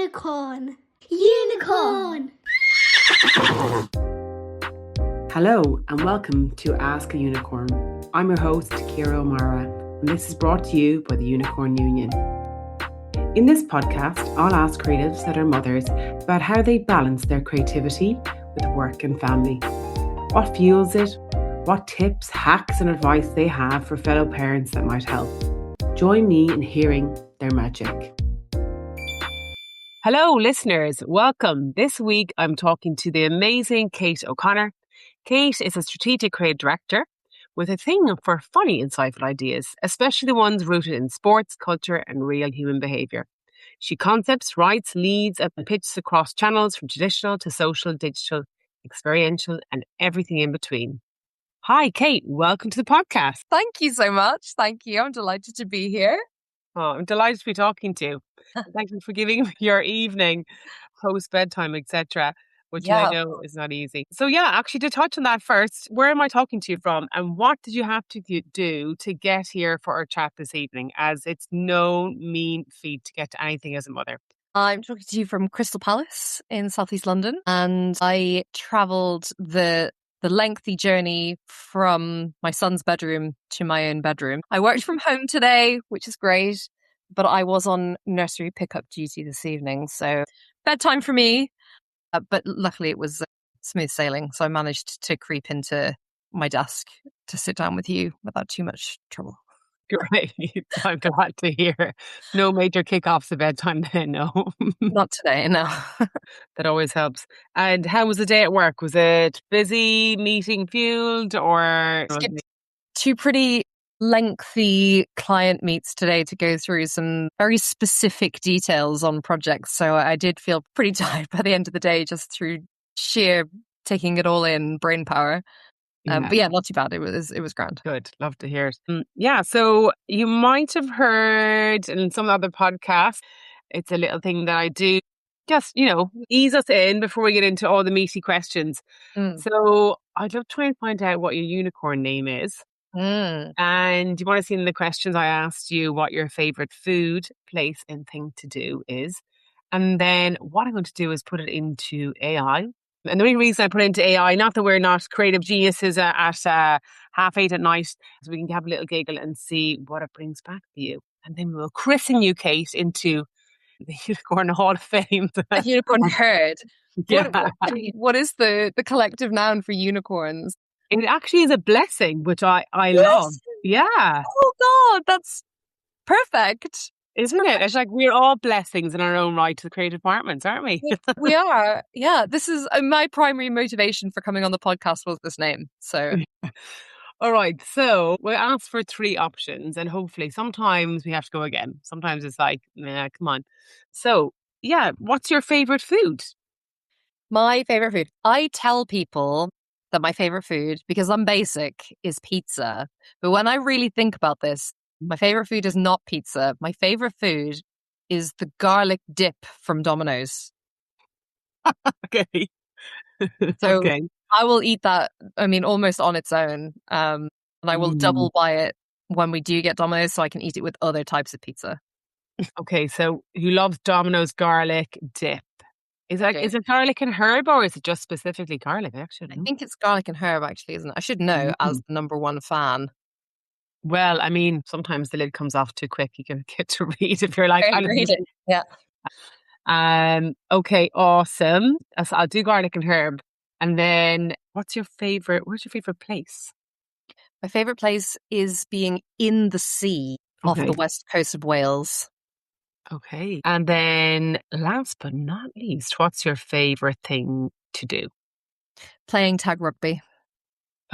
Unicorn. Unicorn. Hello and welcome to Ask a Unicorn. I'm your host, Ciara O'Mara, and this is brought to you by the Unicorn Union. In this podcast, I'll ask creatives that are mothers about how they balance their creativity with work and family. What fuels it? What tips, hacks and advice they have for fellow parents that might help. Join me in hearing their magic. Hello listeners, welcome. This week I'm talking to the amazing Kate O'Connor. Kate is a strategic creative director with a thing for funny, insightful ideas, especially the ones rooted in sports, culture and real human behaviour. She concepts, writes, leads and pitches across channels from traditional to social, digital, experiential and everything in between. Hi Kate, welcome to the podcast. Thank you so much. Thank you. I'm delighted to be here. Oh, I'm delighted to be talking to you. Thank you for giving me your evening, post-bedtime, etc., which I know is not easy. So actually to touch on that first, where am I talking to you from and what did you have to do to get here for our chat this evening, as it's no mean feat to get to anything as a mother? I'm talking to you from Crystal Palace in southeast London, and I travelled the lengthy journey from my son's bedroom to my own bedroom. I worked from home today, which is great, but I was on nursery pickup duty this evening, so bedtime for me. But luckily it was smooth sailing, so I managed to creep into my desk to sit down with you without too much trouble. Great. I'm glad to hear. No major kickoffs of bedtime then, no. Not today, no. That always helps. And how was the day at work? Was it busy, meeting fueled, or? Skipped two pretty lengthy client meets today to go through some very specific details on projects. So I did feel pretty tired by the end of the day, just through sheer taking it all in brain power. But not too bad. It was grand. Good. Love to hear it. So you might have heard in some other podcasts, it's a little thing that I do, just, ease us in before we get into all the meaty questions. So I'd love to try and find out what your unicorn name is. And you want to see in the questions I asked you what your favorite food, place and thing to do is. And then what I'm going to do is put it into AI. And the only reason I put it into AI, not that we're not creative geniuses at 8:30 at night, so we can have a little giggle and see what it brings back for you. And then we will christen you, Kate, into the Unicorn Hall of Fame. A unicorn herd. Yeah. What is the collective noun for unicorns? It actually is a blessing, which I love. Yeah. Oh God, that's perfect. Isn't it? It's like we're all blessings in our own right to the creative departments, aren't we? We are. Yeah. This is my primary motivation for coming on the podcast was this name. So. All right. So we'll ask for 3 options and hopefully sometimes we have to go again. Sometimes it's like, nah, come on. So what's your favorite food? My favorite food. I tell people that my favorite food, because I'm basic, is pizza. But when I really think about this, my favorite food is not pizza. My favorite food is the garlic dip from Domino's. Okay. So okay. I will eat that, almost on its own. And I will double buy it when we do get Domino's so I can eat it with other types of pizza. Okay, so you love Domino's garlic dip. Is it garlic and herb or is it just specifically garlic? Actually, I think it's garlic and herb, actually, isn't it? I should know as the number one fan. Well, sometimes the lid comes off too quick. You can get to read if you're like, read it. Yeah. Okay, awesome. So I'll do garlic and herb. And then where's your favorite place? My favorite place is being in the sea off the west coast of Wales. Okay. And then last but not least, what's your favorite thing to do? Playing tag rugby.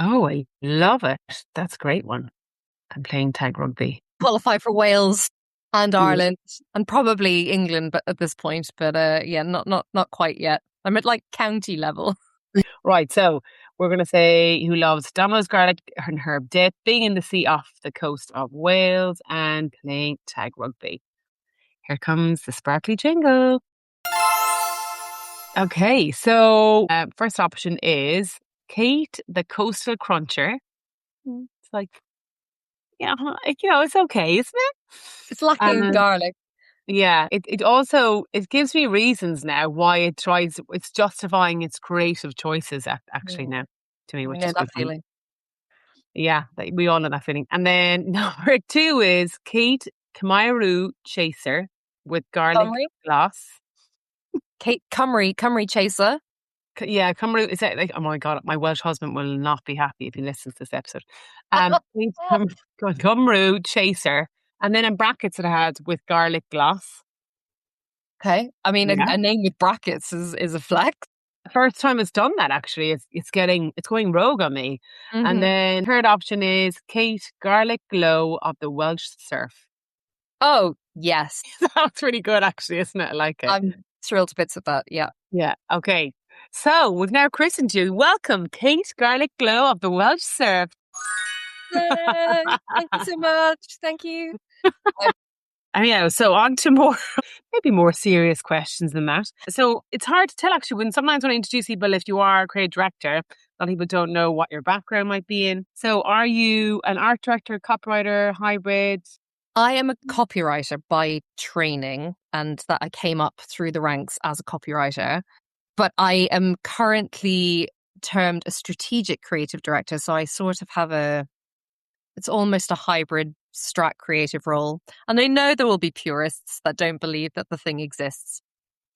Oh, I love it. That's a great one. I'm playing tag rugby. Qualify for Wales and Ireland and probably England, but at this point, but not quite yet. I'm at like county level. Right, so we're going to say who loves Domino's garlic and herb dip, being in the sea off the coast of Wales and playing tag rugby. Here comes the sparkly jingle. Okay, so first option is Kate the Coastal Cruncher. It's like, it's okay, isn't it? It's lacking garlic. Yeah, it also it gives me reasons now why it's justifying its creative choices actually Mm. now to me, I which know is that good fun. feeling. Yeah, we all know that feeling. And then number two is Kate Kamaru Chaser with garlic Cymru, gloss. Kate Cymru Chaser. Yeah, Cymru is that like oh my god, my Welsh husband will not be happy if he listens to this episode. Kate Cymru Chaser, and then in brackets it had with garlic gloss. Okay. I mean, Yeah. a name with brackets is a flex. First time it's done that actually. It's going rogue on me. And Hmm. then third option is Kate Garlic Glow of the Welsh Surf. Oh, yes. That's really good actually, isn't it? I like it. I'm thrilled to bits with that. Yeah. Yeah. Okay. So we've now christened you. Welcome, Kate Garlic Glow of the Welsh Surf. Yay! Thank you so much. Thank you. And yeah, so on to more, maybe more serious questions than that. So it's hard to tell actually sometimes when I introduce people, if you are a creative director, a lot of people don't know what your background might be in. So are you an art director, copywriter, hybrid? I am a copywriter by training, and that I came up through the ranks as a copywriter. But I am currently termed a strategic creative director. So I sort of have it's almost a hybrid strat creative role. And I know there will be purists that don't believe that the thing exists,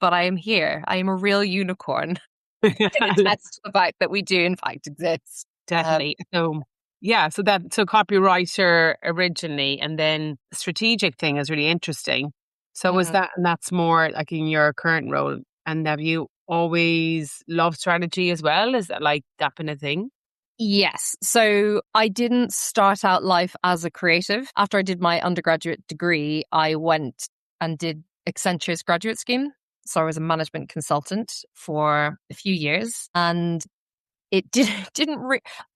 but I am here. I am a real unicorn. Can attest to the fact that we do in fact exist. Definitely. So yeah, so copywriter originally and then strategic thing is really interesting. So is Mhm. that and that's more like in your current role. And have you always loved strategy as well? Is that like that been a thing? Yes. So I didn't start out life as a creative. After I did my undergraduate degree, I went and did Accenture's graduate scheme. So I was a management consultant for a few years, and it didn't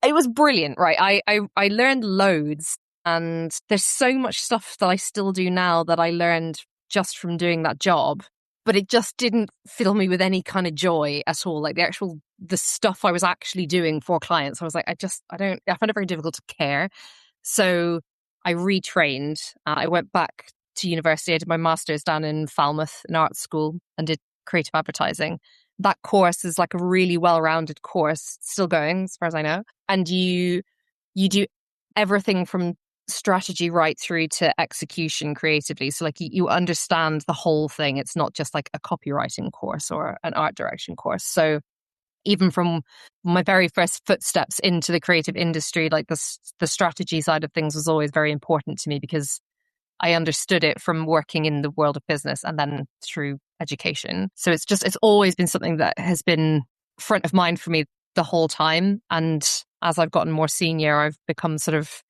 it was brilliant, right? I learned loads, and there's so much stuff that I still do now that I learned just from doing that job, but it just didn't fill me with any kind of joy at all. Like the stuff I was actually doing for clients, I was like, I find it very difficult to care. So I retrained. I went back to university. I did my master's down in Falmouth in art school and did creative advertising. That course is like a really well-rounded course, still going as far as I know. And you do everything from strategy right through to execution creatively. So like you understand the whole thing. It's not just like a copywriting course or an art direction course. So even from my very first footsteps into the creative industry, like the strategy side of things was always very important to me because I understood it from working in the world of business and then through education. So it's always been something that has been front of mind for me the whole time. And as I've gotten more senior, I've become sort of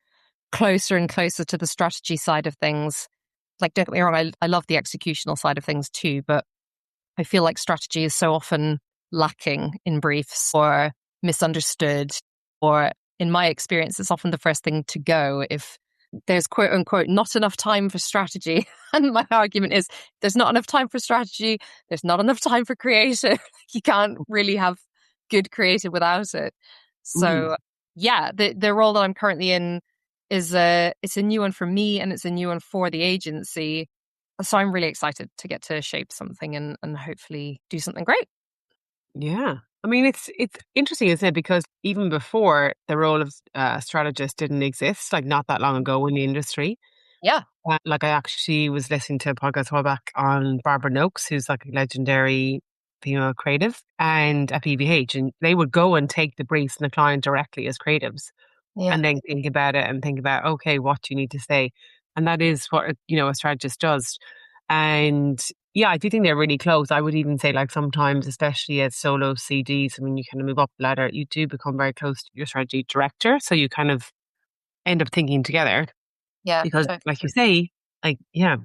closer and closer to the strategy side of things. Like, don't get me wrong, I love the executional side of things too, but I feel like strategy is so often lacking in briefs or misunderstood, or in my experience, it's often the first thing to go if there's quote unquote not enough time for strategy. And my argument is there's not enough time for strategy, there's not enough time for creative. You can't really have good creative without it. Mhm. So yeah, the role that I'm currently in is it's a new one for me and it's a new one for the agency. So I'm really excited to get to shape something and hopefully do something great. Yeah. I mean, it's interesting, isn't it? Because even before the role of strategist didn't exist, like not that long ago in the industry. Yeah. Like I actually was listening to a podcast a while back on Barbara Noakes, who's like a legendary female creative, and at PVH, and they would go and take the briefs from the client directly as creatives, Yeah. and then think about it and think about okay, what do you need to say, and that is what a strategist does. And yeah, I do think they're really close. I would even say like sometimes, especially as solo CDs, when you kind of move up the ladder, you do become very close to your strategy director, so you kind of end up thinking together Yeah. because, like you say, like yeah,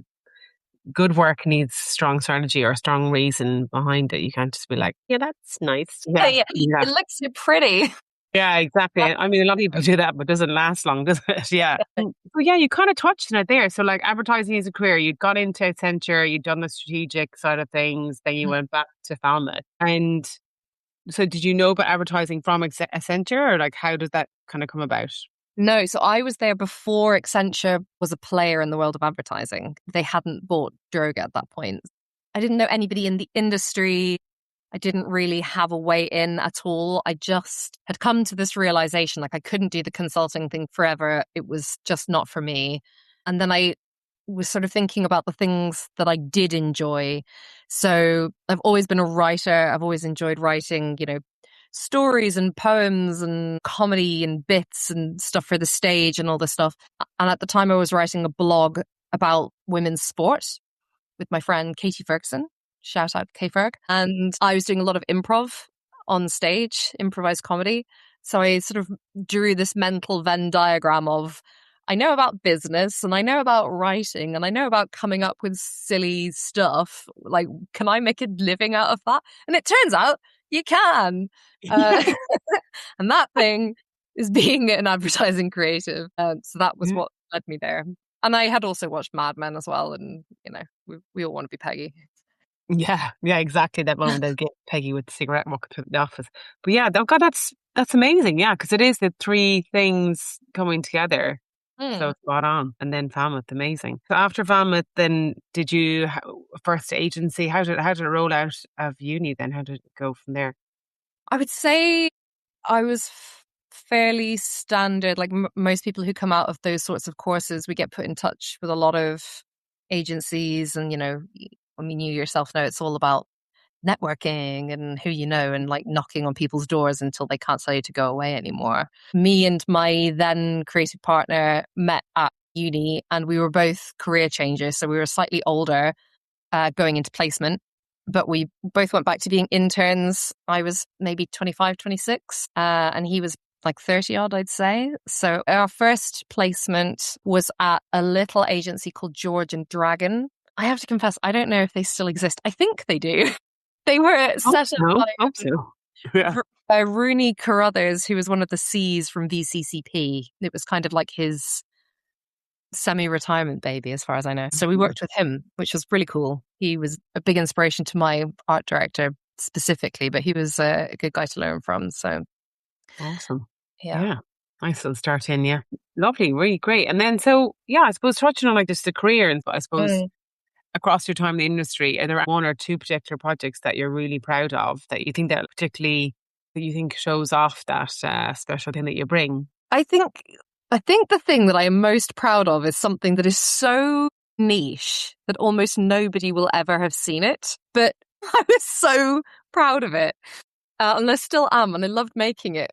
good work needs strong strategy or a strong reason behind it. You can't just be like, yeah, that's nice. Yeah. Yeah. Yeah. It looks so pretty. Yeah, exactly. I mean, a lot of people do that, but it doesn't last long, does it? Yeah. So yeah, you kind of touched on it there. So like advertising as a career, you got into Accenture, you'd done the strategic side of things, then you went back to Falmouth. And so did you know about advertising from Accenture or like how did that kind of come about? No, so I was there before Accenture was a player in the world of advertising. They hadn't bought Droga at that point. I didn't know anybody in the industry. I didn't really have a way in at all. I just had come to this realization, like I couldn't do the consulting thing forever. It was just not for me. And then I was sort of thinking about the things that I did enjoy. So I've always been a writer. I've always enjoyed writing, stories and poems and comedy and bits and stuff for the stage and all this stuff. And at the time I was writing a blog about women's sport with my friend Katie Ferguson. Shout out K-Ferg. And I was doing a lot of improv on stage, improvised comedy. So I sort of drew this mental Venn diagram of I know about business and I know about writing and I know about coming up with silly stuff. Like, can I make a living out of that? And it turns out you can. And that thing is being an advertising creative. So that was what led me there. And I had also watched Mad Men as well. And, we all want to be Peggy. Yeah, exactly. That moment they get Peggy with the cigarette walking through the office. But yeah, oh God, that's amazing. Yeah, because it is the three things coming together. So it's spot on. And then Falmouth, amazing. So after Falmouth, then did you first agency? How did it roll out of uni? Then how did it go from there? I would say I was fairly standard. Like most people who come out of those sorts of courses, we get put in touch with a lot of agencies, and you yourself know it's all about networking and who you know and like knocking on people's doors until they can't tell you to go away anymore. Me and my then creative partner met at uni and we were both career changers. So we were slightly older going into placement, but we both went back to being interns. I was maybe 25, 26 and he was like 30 odd, I'd say. So our first placement was at a little agency called George and Dragon. I have to confess, I don't know if they still exist. I think they do. They were set up by Rooney Carruthers, who was one of the C's from VCCP. It was kind of like his semi-retirement baby, as far as I know. So we worked with him, which was really cool. He was a big inspiration to my art director specifically, but he was a good guy to learn from. So awesome. Yeah. Nice little start in, yeah. Lovely, really great. And then, so, I suppose touching on like just the career, and I suppose across your time in the industry, are there one or two particular projects that you're really proud of that you think shows off that special thing that you bring? I think the thing that I am most proud of is something that is so niche that almost nobody will ever have seen it. But I was so proud of it. And I still am, and I loved making it.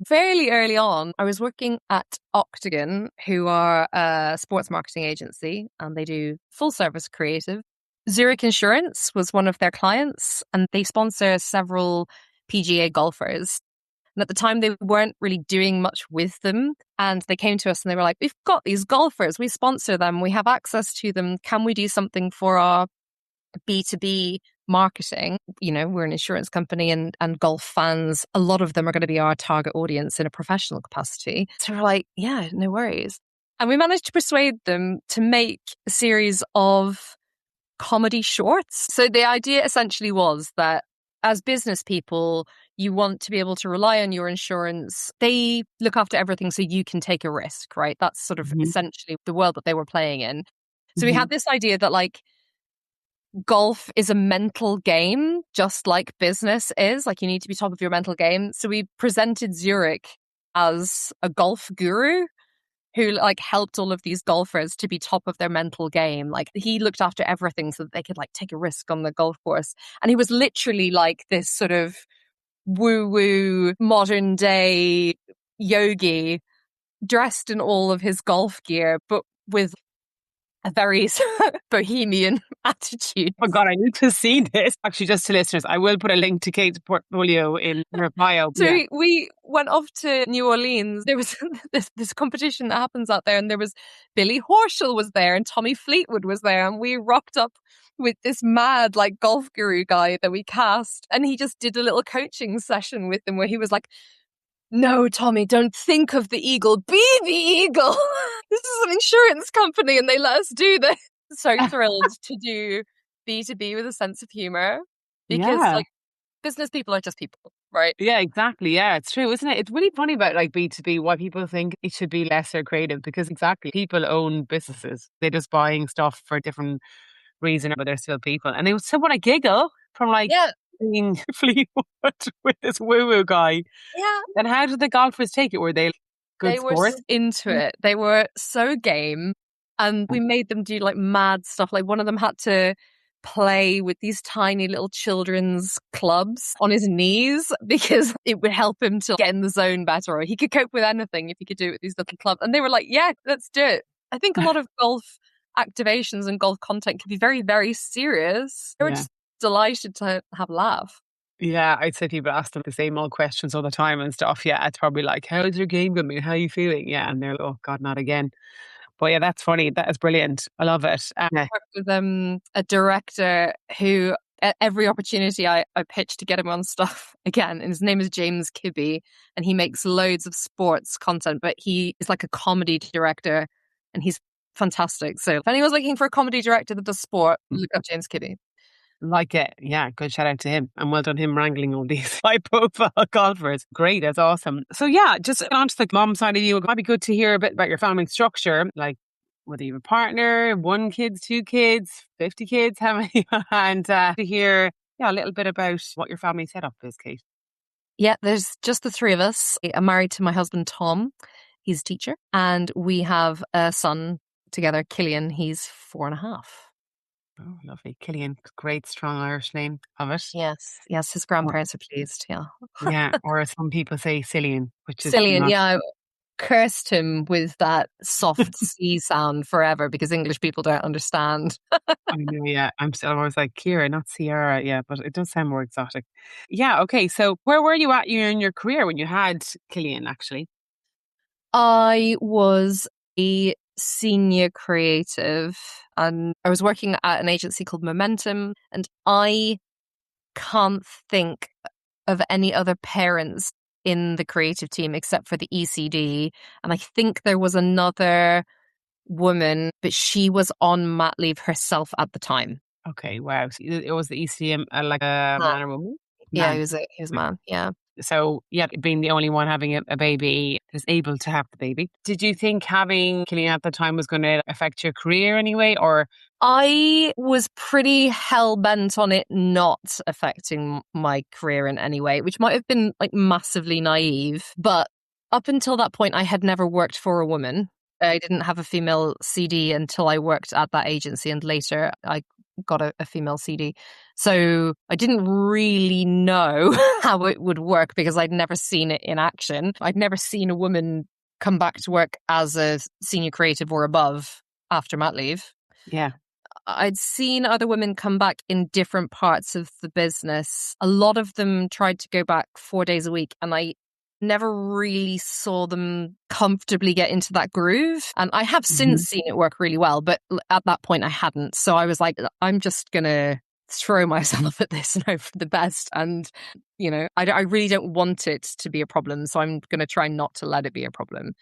Fairly early on, I was working at Octagon, who are a sports marketing agency, and they do full service creative. Zurich Insurance was one of their clients, and they sponsor several PGA golfers. And at the time, they weren't really doing much with them. And they came to us and they were like, we've got these golfers, we sponsor them, we have access to them. Can we do something for our B2B marketing? We're an insurance company and golf fans, a lot of them are going to be our target audience in a professional capacity. So we're like, yeah, no worries. And we managed to persuade them to make a series of comedy shorts. So the idea essentially was that as business people, you want to be able to rely on your insurance. They look after everything so you can take a risk, right? That's sort of essentially the world that they were playing in. So we had this idea that like golf is a mental game, just like business is. Like you need to be top of your mental game. So we presented Zurich as a golf guru who like helped all of these golfers to be top of their mental game. Like he looked after everything so that they could like take a risk on the golf course. And he was literally like this sort of woo-woo modern day yogi dressed in all of his golf gear, but with a very bohemian attitude. Oh God, I need to see this. Actually, just to listeners, I will put a link to Kate's portfolio in her bio. So we went off to New Orleans. There was this competition that happens out there, and there was Billy Horschel was there, and Tommy Fleetwood was there, and we rocked up with this mad like golf guru guy that we cast, and he just did a little coaching session with them where he was like, no, Tommy, don't think of the eagle. Be the eagle. This is an insurance company and they let us do this. So thrilled to do B2B with a sense of humor because like business people are just people. right? Yeah, exactly. Yeah, it's true, isn't it? It's really funny about like B2B, why people think it should be lesser creative because exactly people own businesses. They're just buying stuff for a different reason, but they're still people. And it was so when I giggle from like Yeah, being Fleetwood with this woo woo guy. yeah. Then how did the golfers take it? Were they good They were sport? into it. They were so game. And we made them do like mad stuff. Like one of them had to play with these tiny little children's clubs on his knees because it would help him to get in the zone better. Or he could cope with anything if he could do it with these little clubs. And they were like, yeah, let's do it. I think a lot of golf activations and golf content can be very, very serious. They were Yeah. just delighted to have a laugh. Yeah, I'd say people ask them the same old questions all the time and stuff. Yeah, it's probably like, how's your game going? How are you feeling? Yeah, and they're like, oh God, not again. But yeah, that's funny. That is brilliant. I love it. Worked with a director who at every opportunity I pitch to get him on stuff again, and his name is James Kibbe, and he makes loads of sports content, but he is like a comedy director and he's fantastic. So if anyone's looking for a comedy director that does sport, look up James Kibbe. Like it. Yeah, good shout out to him. And well done him wrangling all these high profile golfers. Great, that's awesome. So yeah, just on to the mom side of you, it might be good to hear a bit about your family structure, like whether you have a partner, 1 kid, 2 kids, 50 kids, how many, and to hear a little bit about what your family setup is, Kate. Yeah, there's just the three of us. I'm married to my husband, Tom. He's a teacher. And we have a son together, Killian. He's 4.5. Oh, lovely. Killian, great, strong Irish name of it. Yes. Yes, his Oh, grandparents are pleased. Yeah. yeah, or as some people say, Cillian, which is Cillian, not. yeah, I cursed him with that soft C sound forever because English people don't understand. I know, yeah. I'm still always like Kira, not Sierra. Yeah, but it does sound more exotic. Yeah, okay. So where were you at in your career when you had Killian, actually? I was a senior creative and I was working at an agency called Momentum, and I can't think of any other parents in the creative team except for the ECD. And I think there was another woman, but she was on mat leave herself at the time. Okay, wow. So it was the ECM, like a Man. man or woman? Yeah, Man. he was a man. Yeah. So, yeah, being the only one having a baby is able to have the baby. Did you think having Killian at the time was going to affect your career anyway? Or, I was pretty hell bent on it not affecting my career in any way, which might have been like massively naive. But up until that point, I had never worked for a woman. I didn't have a female CD until I worked at that agency, and later I got a female CD. So I didn't really know how it would work because I'd never seen it in action. I'd never seen a woman come back to work as a senior creative or above after mat leave. yeah. I'd seen other women come back in different parts of the business. A lot of them tried to go back 4 days a week, and I never really saw them comfortably get into that groove. And I have since seen it work really well, but at that point I hadn't. So I was like, I'm just going to throw myself at this and hope for the best. And, I really don't want it to be a problem. So I'm going to try not to let it be a problem.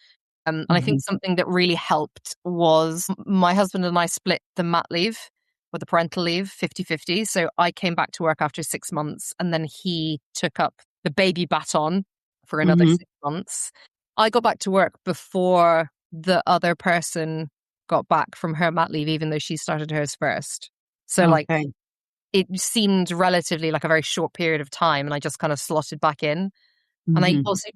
And I think something that really helped was my husband and I split the mat leave or the parental leave 50-50. So I came back to work after 6 months, and then he took up the baby baton for another 6 months. I got back to work before the other person got back from her mat leave, even though she started hers first. So Okay. it seemed relatively like a very short period of time, and I just kind of slotted back in. And I also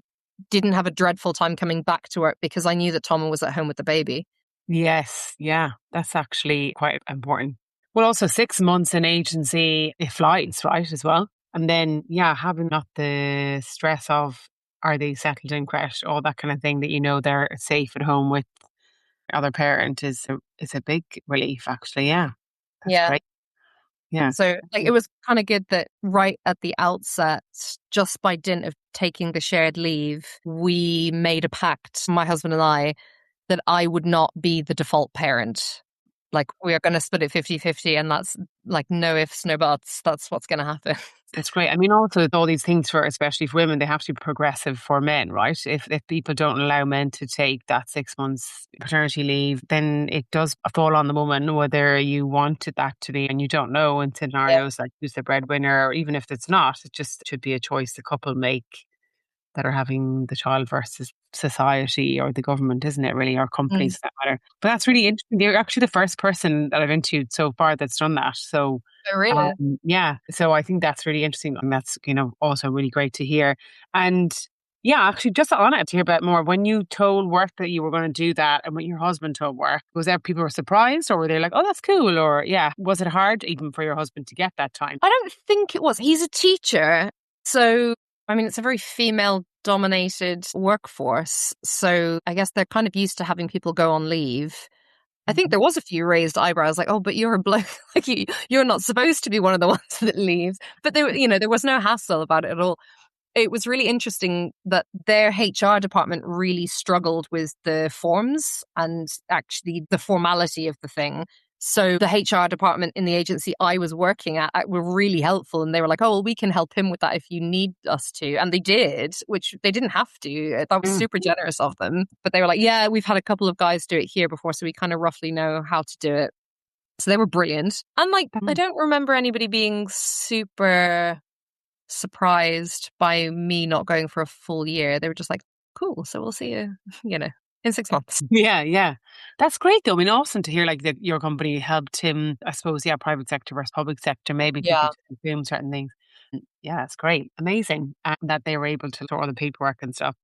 didn't have a dreadful time coming back to work because I knew that Tom was at home with the baby. Yes, yeah, that's actually quite important. Well, also 6 months in agency, it flies, right, as well. And then, yeah, having not the stress of are they settled in crash, all that kind of thing that they're safe at home with other parent is a big relief, actually. Yeah, that's Yeah. great. Yeah. So it was kind of good that right at the outset, just by dint of taking the shared leave, we made a pact, my husband and I, that I would not be the default parent. like we are going to split it 50-50, and that's like no ifs, no buts. That's what's going to happen. That's great. I mean, also all these things for, especially for women, they have to be progressive for men, right? If people don't allow men to take that 6 months paternity leave, then it does fall on the woman, whether you wanted that to be, and you don't know in Yeah. scenarios like who's the breadwinner, or even if it's not, it just should be a choice the couple make that are having the child versus society or the government, isn't it really, or companies for that matter. But that's really interesting. You're actually the first person that I've interviewed so far that's done that. So Oh, really? yeah, so I think that's really interesting, and that's also really great to hear. And yeah, actually, just on it to hear about more. When you told work that you were going to do that, and when your husband told work, was there people were surprised, or were they like, "Oh, that's cool," or yeah, was it hard even for your husband to get that time? I don't think it was. He's a teacher. So, I mean, it's a very female dominated workforce. So I guess they're kind of used to having people go on leave. I think there was a few raised eyebrows, like, "Oh, but you're a bloke, like you're not supposed to be one of the ones that leaves." But there was no hassle about it at all. It was really interesting that their HR department really struggled with the forms and actually the formality of the thing. So the HR department in the agency I was working at were really helpful, and they were like, "Oh, well, we can help him with that if you need us to." And they did, which they didn't have to. That was Mm. super generous of them. But they were like, "Yeah, we've had a couple of guys do it here before, so we kind of roughly know how to do it." So they were brilliant. And like, I Mm. don't remember anybody being super surprised by me not going for a full year. They were just like, "Cool, so we'll see you, in 6 months." Yeah, yeah. That's great though. I mean, awesome to hear like that your company helped him, I suppose, yeah, private sector versus public sector, maybe people Yeah. to consume certain things. Yeah, that's great. Amazing that they were able to sort all the paperwork and stuff.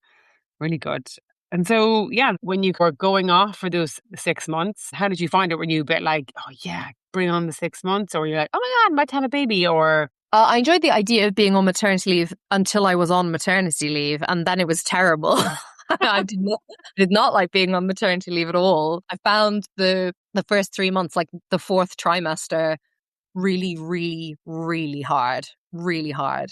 Really good. And so, yeah, when you were going off for those 6 months, how did you find it? Were you a bit like, "Oh yeah, bring on the 6 months," or you're like, "Oh my God, I'm about to have a baby," or I enjoyed the idea of being on maternity leave until I was on maternity leave, and then it was terrible. I did not like being on maternity leave at all. I found the first 3 months, like the fourth trimester, really, really, really hard. Really hard.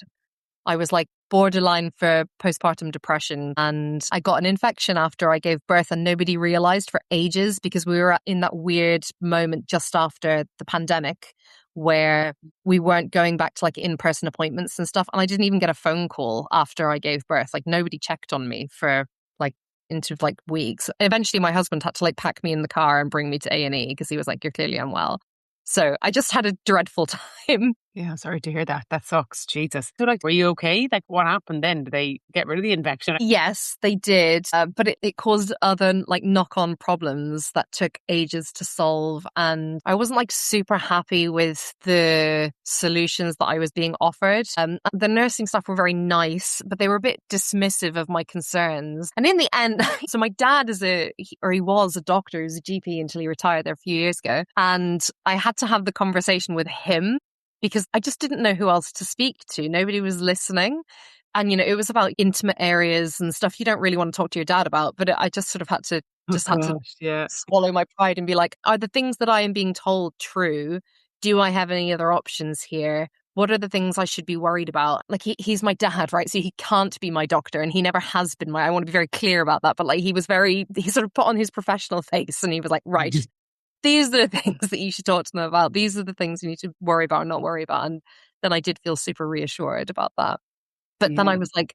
I was like borderline for postpartum depression, and I got an infection after I gave birth, and nobody realized for ages because we were in that weird moment just after the pandemic where we weren't going back to like in-person appointments and stuff. And I didn't even get a phone call after I gave birth. Like nobody checked on me for like into like weeks. Eventually my husband had to like pack me in the car and bring me to A&E because he was like, "You're clearly unwell." So I just had a dreadful time. yeah, sorry to hear that. That sucks. Jesus. So, like, were you okay? Like, what happened then? Did they get rid of the infection? Yes, they did. But it caused other like knock-on problems that took ages to solve. And I wasn't like super happy with the solutions that I was being offered. The nursing staff were very nice, but they were a bit dismissive of my concerns. And in the end, so my dad he was a doctor, he was a GP until he retired there a few years ago. And I had to have the conversation with him because I just didn't know who else to speak to. Nobody was listening. And, it was about intimate areas and stuff you don't really want to talk to your dad about. But I just sort of had to Oh had to gosh, yeah. swallow my pride and be like, are the things that I am being told true? Do I have any other options here? What are the things I should be worried about? Like he's my dad, right? So he can't be my doctor, and he never has been I want to be very clear about that. But like he sort of put on his professional face and he was like, "Right, these are the things that you should talk to them about. These are the things you need to worry about or not worry about." And then I did feel super reassured about that. But then I Yeah. was like,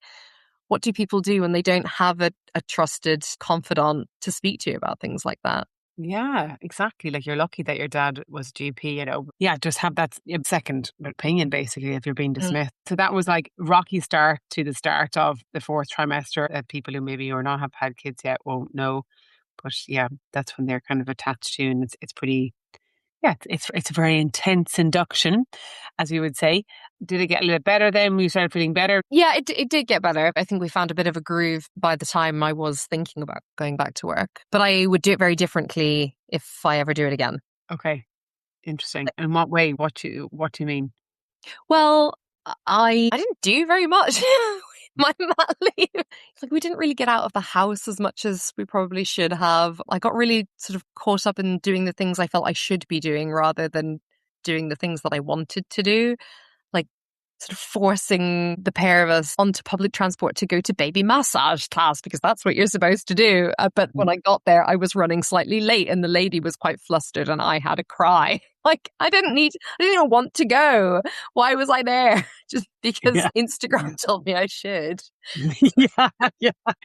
what do people do when they don't have a trusted confidant to speak to about things like that? Yeah, exactly. Like, you're lucky that your dad was GP, Yeah, just have that second opinion, basically, if you're being Mm. dismissed. So that was like rocky start to the start of the fourth trimester that people who maybe or not have had kids yet won't know. But yeah, that's when they're kind of attached to you, and it's pretty, yeah, it's a very intense induction, as we would say. Did it get a little bit better then when you started feeling better? Yeah, it did get better. I think we found a bit of a groove by the time I was thinking about going back to work. But I would do it very differently if I ever do it again. Okay, interesting. In what way? What do you mean? Well, I didn't do very much with my mat leave. Like we didn't really get out of the house as much as we probably should have. I got really sort of caught up in doing the things I felt I should be doing rather than doing the things that I wanted to do. Like sort of forcing the pair of us onto public transport to go to baby massage class because that's what you're supposed to do. But when I got there, I was running slightly late and the lady was quite flustered and I had a cry. Like, I didn't even want to go. Why was I there? Just because Instagram told me I should.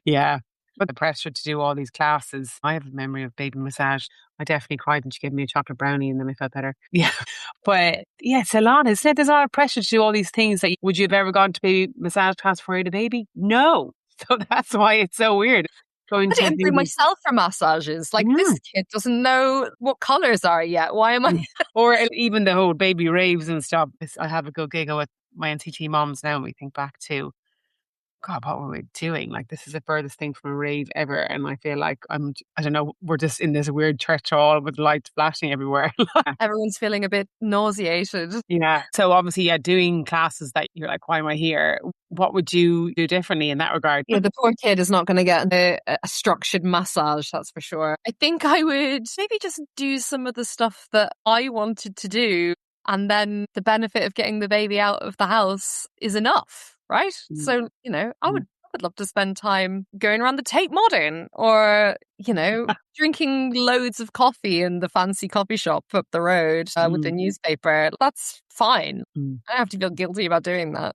Yeah. But the pressure to do all these classes, I have a memory of baby massage. I definitely cried when she gave me a chocolate brownie and then I felt better. Yeah. But yeah, it's a lot, isn't it? There's a lot of pressure to do all these things. Would you have ever gone to baby massage class before you had a baby? No. So that's why it's so weird. Going I to didn't bring myself for massages. Like, this kid doesn't know what colours are yet. Why am I? Or even the whole baby raves and stuff. I have a good giggle with my NCT moms now and we think back to, God, what were we doing? Like, this is the furthest thing from a rave ever. And I feel like I don't know, we're just in this weird church hall with lights flashing everywhere. Everyone's feeling a bit nauseated. Yeah. So obviously, yeah, doing classes that you're like, why am I here? What would you do differently in that regard? Yeah, the poor kid is not going to get a structured massage, that's for sure. I think I would maybe just do some of the stuff that I wanted to do. And then the benefit of getting the baby out of the house is enough, right? So, I would love to spend time going around the Tate Modern or, drinking loads of coffee in the fancy coffee shop up the road with the newspaper. That's fine. I don't have to feel guilty about doing that.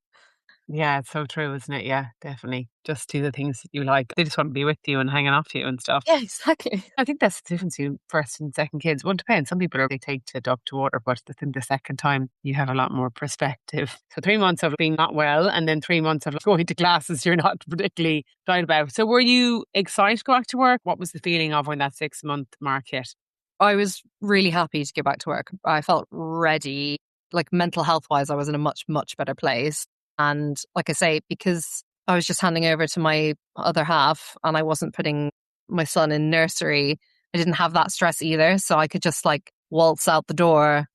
Yeah, it's so true, isn't it? Yeah, definitely. Just do the things that you like. They just want to be with you and hanging off to you and stuff. Yeah, exactly. I think that's the difference between first and second kids. Well, it depends. Some people they take to duck to water, but within the second time, you have a lot more perspective. So 3 months of being not well, and then 3 months of going to classes you're not particularly excited about. So were you excited to go back to work? What was the feeling of when that 6-month mark hit? I was really happy to get back to work. I felt ready. Like, mental health wise, I was in a much, much better place. And like I say, because I was just handing over to my other half and I wasn't putting my son in nursery, I didn't have that stress either. So I could just like waltz out the door. I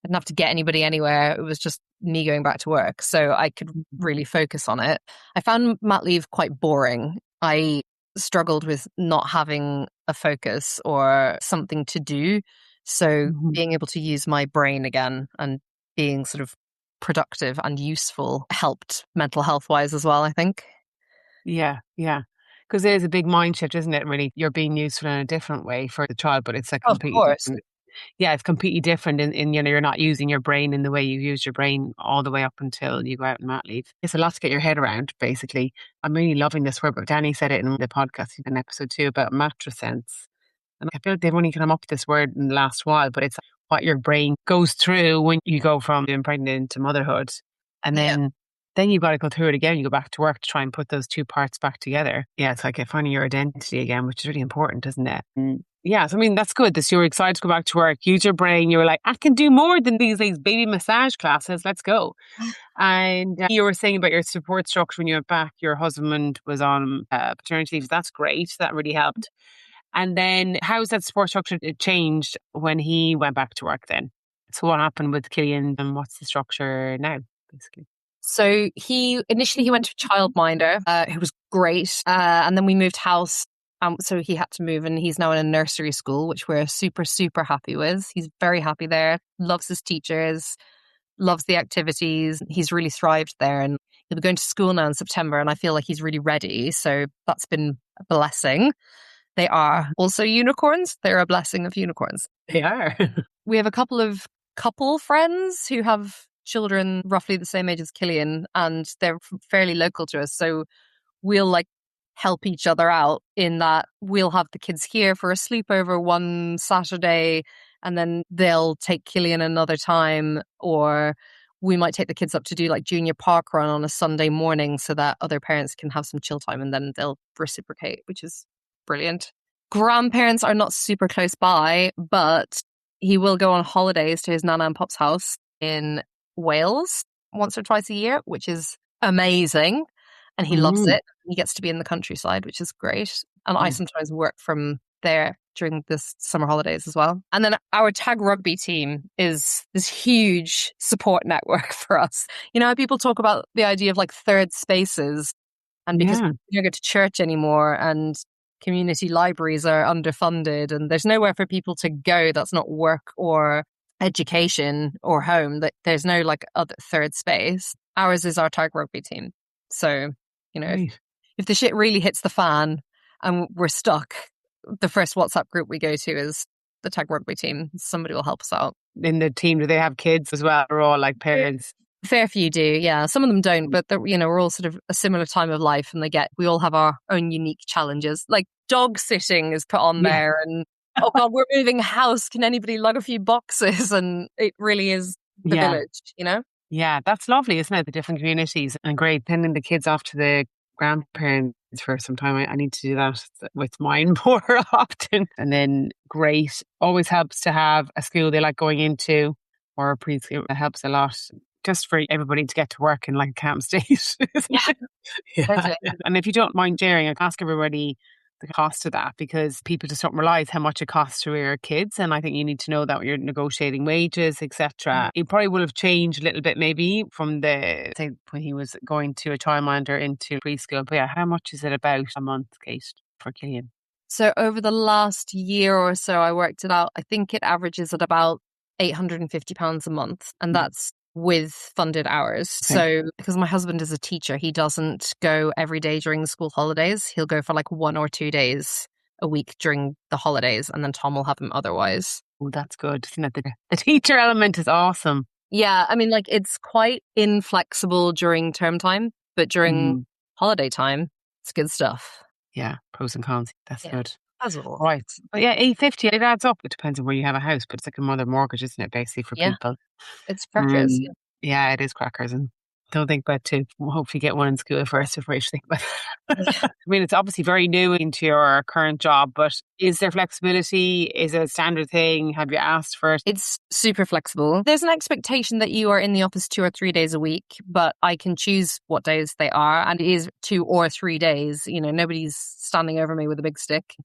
didn't have to get anybody anywhere. It was just me going back to work. So I could really focus on it. I found mat leave quite boring. I struggled with not having a focus or something to do. So being able to use my brain again and being sort of productive and useful helped mental health wise as well, I think. Yeah, yeah. Because it is a big mind shift, isn't it? Really, you're being useful in a different way for the child, but it's a Of completely course. different. Yeah, it's completely different in you're not using your brain in the way you use your brain all the way up until you go out on mat leave. It's a lot to get your head around, basically. I'm really loving this word, but Danny said it in the podcast in episode 2 about mattress sense. And I feel like they've only come up with this word in the last while, but it's what your brain goes through when you go from being pregnant into motherhood. And then you've got to go through it again. You go back to work to try and put those two parts back together. Yeah, it's like finding your identity again, which is really important, isn't it? Yeah, so I mean, that's good. This, you were excited to go back to work, use your brain. You were like, I can do more than these baby massage classes. Let's go. And you were saying about your support structure when you went back, your husband was on paternity leave. That's great. That really helped. And then how's that support structure changed when he went back to work then? So what happened with Killian and what's the structure now, basically? So he went to a childminder who was great. And then we moved house. So he had to move and he's now in a nursery school, which we're super, super happy with. He's very happy there, loves his teachers, loves the activities. He's really thrived there and he'll be going to school now in September and I feel like he's really ready. So that's been a blessing. They are also unicorns. They're a blessing of unicorns. They are. We have a couple friends who have children roughly the same age as Killian and they're fairly local to us. So we'll like help each other out in that we'll have the kids here for a sleepover one Saturday and then they'll take Killian another time, or we might take the kids up to do like junior park run on a Sunday morning so that other parents can have some chill time and then they'll reciprocate, which is brilliant. Grandparents are not super close by, but he will go on holidays to his nana and pop's house in Wales once or twice a year, which is amazing. And he loves it. He gets to be in the countryside, which is great. And I sometimes work from there during this summer holidays as well. And then our tag rugby team is this huge support network for us. You know, people talk about the idea of like third spaces, and because we don't go to church anymore and community libraries are underfunded and there's nowhere for people to go that's not work or education or home, that there's no like other third space. Ours is our tag rugby team. So, you know, Right. if the shit really hits the fan and we're stuck, the first WhatsApp group we go to is the tag rugby team. Somebody will help us out. In the team, do they have kids as well? Or all like parents? Fair few do, yeah. Some of them don't, but you know, we're all sort of a similar time of life, and we all have our own unique challenges. Like dog sitting is put on Yeah. there, and oh god, we're moving house. Can anybody lug a few boxes? And it really is the Yeah. village, you know. Yeah, that's lovely, isn't it? The different communities and great. Sending the kids off to the grandparents for some time. I need to do that with mine more often. And then great. Always helps to have a school they like going into or a preschool. It helps a lot just for everybody to get to work in like a camp state. Isn't it? Yeah. Totally. And if you don't mind sharing, I ask everybody the cost of that because people just don't realize how much it costs to rear kids. And I think you need to know that when you're negotiating wages, etc. It probably will have changed a little bit maybe from the, say, when he was going to a childminder into preschool. But yeah, how much is it about a month, Kate, for Killian? So over the last year or so, I worked it out. I think it averages at about £850 a month. And that's with funded hours. Okay. So because my husband is a teacher, he doesn't go every day during the school holidays. He'll go for like 1 or 2 days a week during the holidays, and then Tom will have him otherwise. Oh, that's good. Isn't it? The teacher element is awesome. Yeah, I mean, like it's quite inflexible during term time, but during holiday time, it's good stuff. Yeah, pros and cons. That's good. As well. Right. But yeah, 850, it adds up. It depends on where you have a house, but it's like another mortgage, isn't it, basically, for people? It's crackers. Yeah, it is crackers. And don't think about two. We'll hopefully get one in school first before you think about it. I mean, it's obviously very new into your current job, but is there flexibility? Is it a standard thing? Have you asked for it? It's super flexible. There's an expectation that you are in the office 2 or 3 days a week, but I can choose what days they are. And it is 2 or 3 days. You know, nobody's standing over me with a big stick.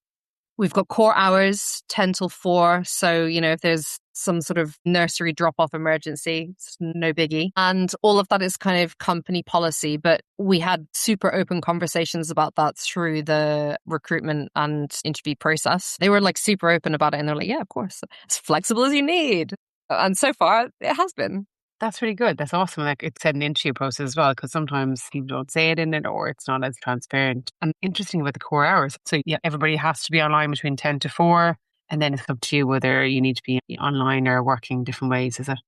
We've got core hours, 10 till 4. So, you know, if there's some sort of nursery drop-off emergency, it's no biggie. And all of that is kind of company policy. But we had super open conversations about that through the recruitment and interview process. They were like super open about it. And they're like, yeah, of course, as flexible as you need. And so far, it has been. That's really good. That's awesome. Like it's said in the interview process as well, because sometimes people don't say it in it or it's not as transparent. And interesting about the core hours. So yeah, everybody has to be online between 10 to 4. And then it's up to you whether you need to be online or working different ways, is it?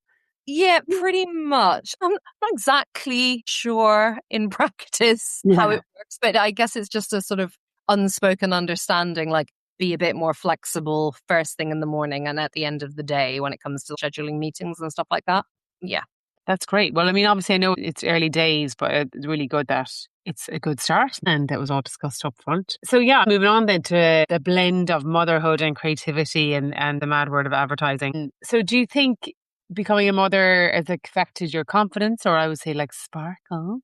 Yeah, pretty much. I'm not exactly sure in practice how it works, but I guess it's just a sort of unspoken understanding, like be a bit more flexible first thing in the morning and at the end of the day when it comes to scheduling meetings and stuff like that. Yeah. That's great. Well, I mean, obviously I know it's early days, but it's really good that it's a good start and that was all discussed up front. So yeah, moving on then to the blend of motherhood and creativity and the mad world of advertising. So do you think becoming a mother has affected your confidence, or I would say like sparkle?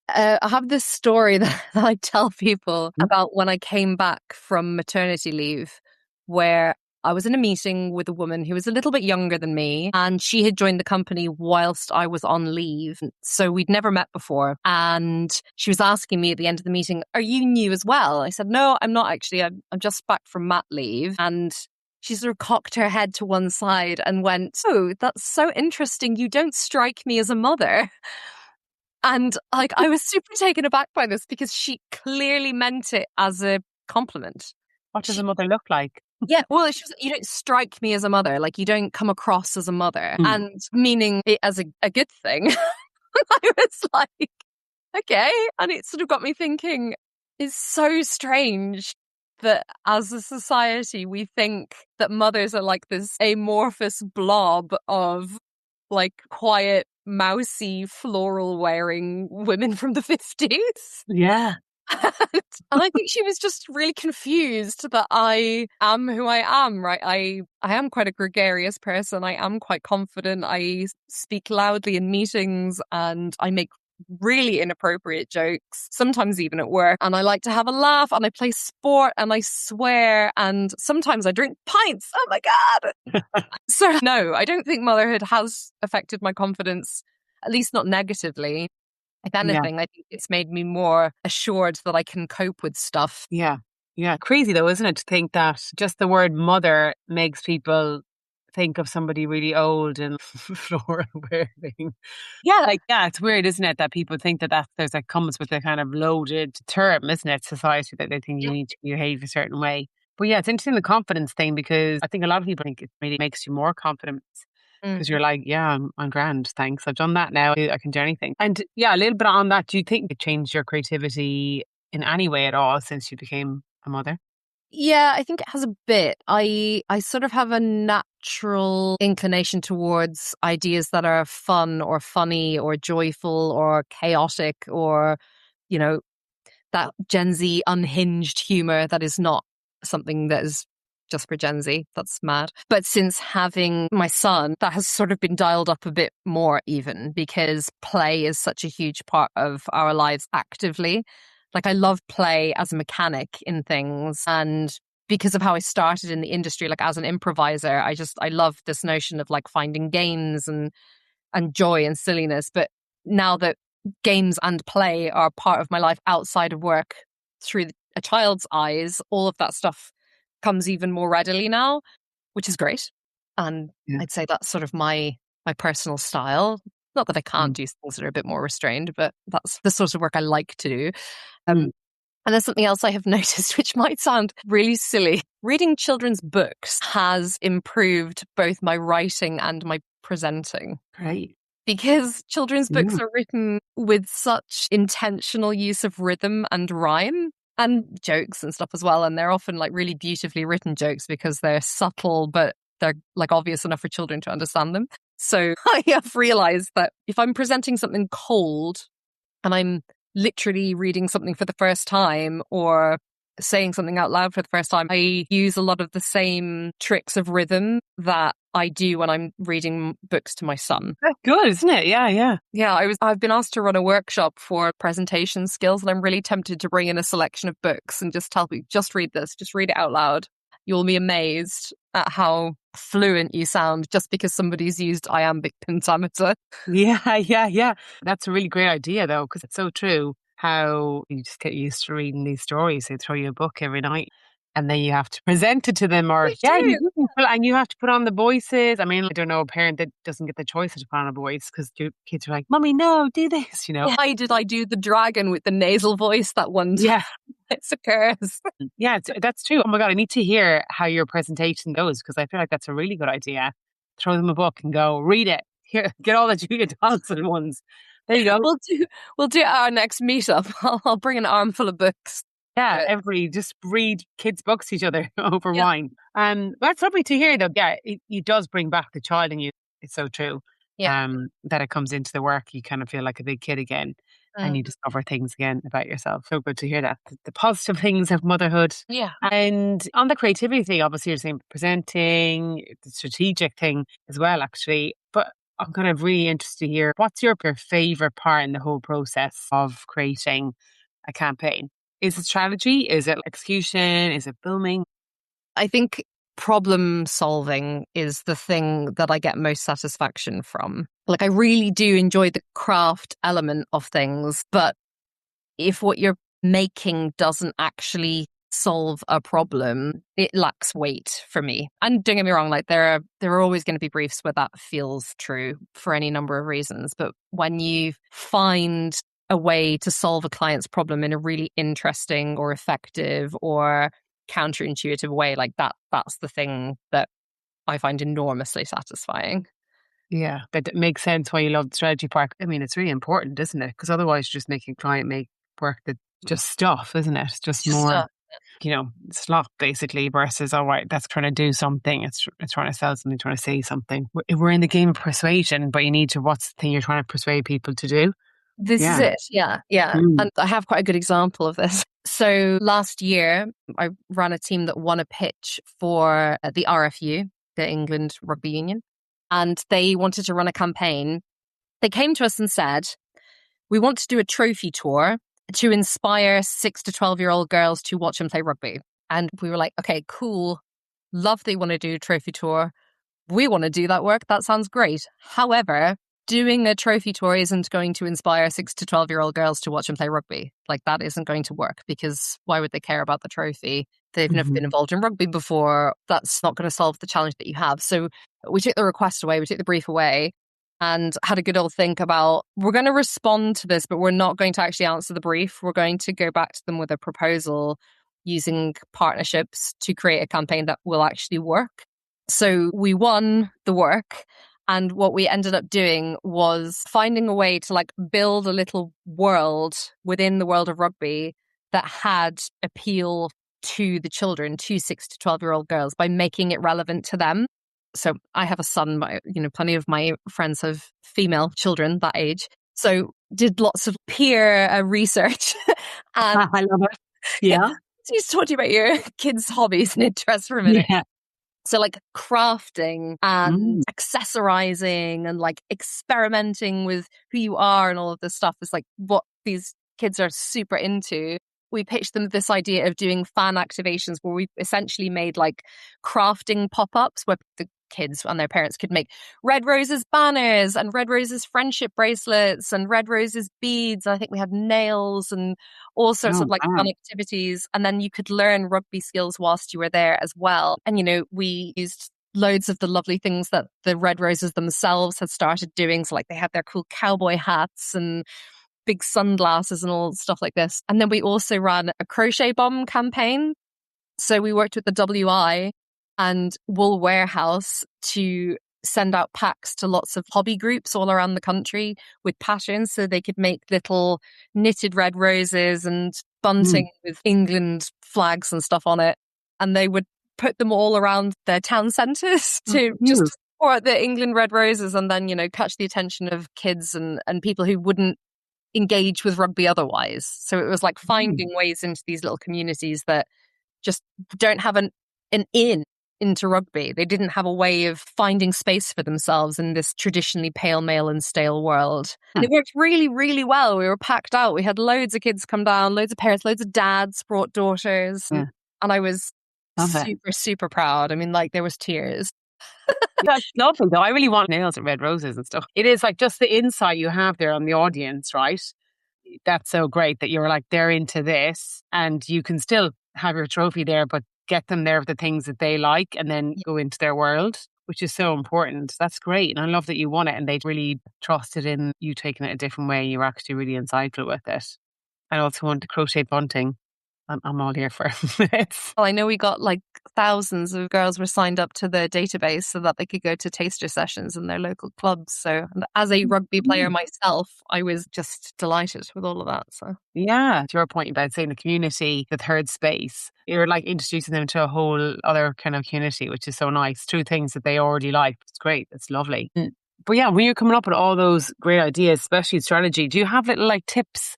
I have this story that I tell people about when I came back from maternity leave, where I was in a meeting with a woman who was a little bit younger than me, and she had joined the company whilst I was on leave. So we'd never met before. And she was asking me at the end of the meeting, are you new as well? I said, no, I'm not actually. I'm just back from mat leave. And she sort of cocked her head to one side and went, oh, that's so interesting. You don't strike me as a mother. And like, I was super taken aback by this because she clearly meant it as a compliment. What does a mother look like? Yeah, well, she was, you don't strike me as a mother. Like, you don't come across as a mother. And meaning it as a good thing. I was like, okay. And it sort of got me thinking, it's so strange that as a society, we think that mothers are like this amorphous blob of like quiet, mousy, floral wearing women from the 50s. Yeah. And I think she was just really confused that I am who I am, right? I am quite a gregarious person. I am quite confident. I speak loudly in meetings and I make really inappropriate jokes, sometimes even at work. And I like to have a laugh and I play sport and I swear and sometimes I drink pints. Oh my God. So no, I don't think motherhood has affected my confidence, at least not negatively. If anything, I think it's made me more assured that I can cope with stuff. Yeah. Yeah. Crazy though, isn't it? To think that just the word mother makes people think of somebody really old and floral wearing. Yeah, like, yeah, it's weird, isn't it, that people think that that comes with a kind of loaded term, isn't it? Society, that they think you need to behave a certain way. But yeah, it's interesting, the confidence thing, because I think a lot of people think it really makes you more confident Mm. because you're like, yeah, I'm grand, thanks. I've done that now. I can do anything. And yeah, a little bit on that. Do you think it changed your creativity in any way at all since you became a mother? Yeah, I think it has a bit. I sort of have a natural inclination towards ideas that are fun or funny or joyful or chaotic, or, you know, that Gen Z unhinged humor that is not something that is just for Gen Z. That's mad. But since having my son, that has sort of been dialed up a bit more, even because play is such a huge part of our lives actively. Like, I love play as a mechanic in things. And because of how I started in the industry, like as an improviser, I love this notion of like finding games and joy and silliness. But now that games and play are part of my life outside of work through a child's eyes, all of that stuff comes even more readily now, which is great. And Yeah. I'd say that's sort of my personal style. Not that I can't Mm. do things that are a bit more restrained, but that's the sort of work I like to do. Mm. And there's something else I have noticed, which might sound really silly. Reading children's books has improved both my writing and my presenting, Great. because children's books Yeah. are written with such intentional use of rhythm and rhyme and jokes and stuff as well. And they're often like really beautifully written jokes because they're subtle, but they're like obvious enough for children to understand them. So I have realized that if I'm presenting something cold and I'm literally reading something for the first time or saying something out loud for the first time, I use a lot of the same tricks of rhythm that I do when I'm reading books to my son. That's good, isn't it? Yeah, yeah. Yeah, I've been asked to run a workshop for presentation skills, and I'm really tempted to bring in a selection of books and just tell people, just read this, just read it out loud. You'll be amazed at how fluent you sound just because somebody's used iambic pentameter. Yeah, yeah, yeah. That's a really great idea, though, because it's so true how you just get used to reading these stories. They throw you a book every night and then you have to present it to them, or, They yeah, you do. do. And you have to put on the voices. I mean, I don't know a parent that doesn't get the choice to put on a voice because your kids are like, Mummy, no, do this. Why did I do the dragon with the nasal voice that one time? Yeah. It occurs. Yeah, that's true. Oh my God, I need to hear how your presentation goes because I feel like that's a really good idea. Throw them a book and go, read it. Here, get all the Julia Donaldson ones. There you go. We'll do it at our next meetup. I'll bring an armful of books. Yeah, just read kids' books to each other over Yeah. wine. That's lovely to hear, though. Yeah, it does bring back the child in you. It's so true. Yeah. That it comes into the work, you kind of feel like a big kid again, and you discover things again about yourself. So good to hear that. The positive things of motherhood. Yeah. And on the creativity thing, obviously, you're saying presenting, the strategic thing as well, actually. But I'm kind of really interested to hear what's your favorite part in the whole process of creating a campaign? Is it strategy? Is it execution? Is it filming? I think problem solving is the thing that I get most satisfaction from. Like, I really do enjoy the craft element of things, but if what you're making doesn't actually solve a problem, it lacks weight for me. And don't get me wrong, like there are always going to be briefs where that feels true for any number of reasons. But when you find a way to solve a client's problem in a really interesting or effective or counterintuitive way, like that's the thing that I find enormously satisfying. Yeah, that makes sense why you love the strategy part. I mean, it's really important, isn't it? Because otherwise, you're just making client make work that just stuff, isn't it? It's just Just more, slop basically versus, all right, that's trying to do something. It's trying to sell something, trying to say something. We're in the game of persuasion, but you need to, what's the thing you're trying to persuade people to do? This is Yeah. it. Yeah. Yeah. Mm. And I have quite a good example of this. So last year, I ran a team that won a pitch for the RFU, the England Rugby Union, and they wanted to run a campaign. They came to us and said, we want to do a trophy tour to inspire 6 to 12-year-old girls to watch and play rugby. And we were like, okay, cool. Love they want to do a trophy tour. We want to do that work. That sounds great. However, doing a trophy tour isn't going to inspire 6 to 12-year-old girls to watch and play rugby. Like, that isn't going to work, because why would they care about the trophy they've never been involved in rugby before. That's not going to solve the challenge that you have. So we took the request away, we took the brief away, and had a good old think about, we're going to respond to this, but we're not going to actually answer the brief. We're going to go back to them with a proposal using partnerships to create a campaign that will actually work. So we won the work. And what we ended up doing was finding a way to like build a little world within the world of rugby that had appeal to the children, to 6 to 12-year-old girls, by making it relevant to them. So I have a son, but plenty of my friends have female children that age. So did lots of peer research. And I love it. Yeah. So you talk about your kids' hobbies and interests for a minute. Yeah. So like crafting and accessorizing and like experimenting with who you are and all of this stuff is like what these kids are super into. We pitched them this idea of doing fan activations where we essentially made like crafting pop-ups where the kids and their parents could make Red Roses banners and Red Roses friendship bracelets and Red Roses beads. I think we had nails and all sorts of like fun activities. And then you could learn rugby skills whilst you were there as well. And, we used loads of the lovely things that the Red Roses themselves had started doing. So like they had their cool cowboy hats and big sunglasses and all stuff like this. And then we also ran a crochet bomb campaign. So we worked with the WI and Wool Warehouse to send out packs to lots of hobby groups all around the country with patterns so they could make little knitted red roses and bunting with England flags and stuff on it. And they would put them all around their town centres to just support the England red roses and then, catch the attention of kids and people who wouldn't engage with rugby otherwise. So it was like finding ways into these little communities that just don't have an in into rugby. They didn't have a way of finding space for themselves in this traditionally pale male and stale world. And it worked really, really well. We were packed out. We had loads of kids come down, loads of parents, loads of dads brought daughters. And I was super, super proud. I mean, like there was tears. That's lovely though. I really want nails at Red Roses and stuff. It is like just the insight you have there on the audience, right? That's so great that you're like, they're into this and you can still have your trophy there, but get them there with the things that they like and then go into their world, which is so important. That's great. And I love that you won it and they really trusted in you taking it a different way. You were actually really insightful with it. I also want to crochet bunting. I'm all here for it. Well, I know we got like thousands of girls were signed up to the database so that they could go to taster sessions in their local clubs. So as a rugby player myself, I was just delighted with all of that. So yeah, to your point about saying the community, the third space, you're like introducing them to a whole other kind of community, which is so nice through things that they already like. It's great. It's lovely. But yeah, when you're coming up with all those great ideas, especially strategy, do you have little like tips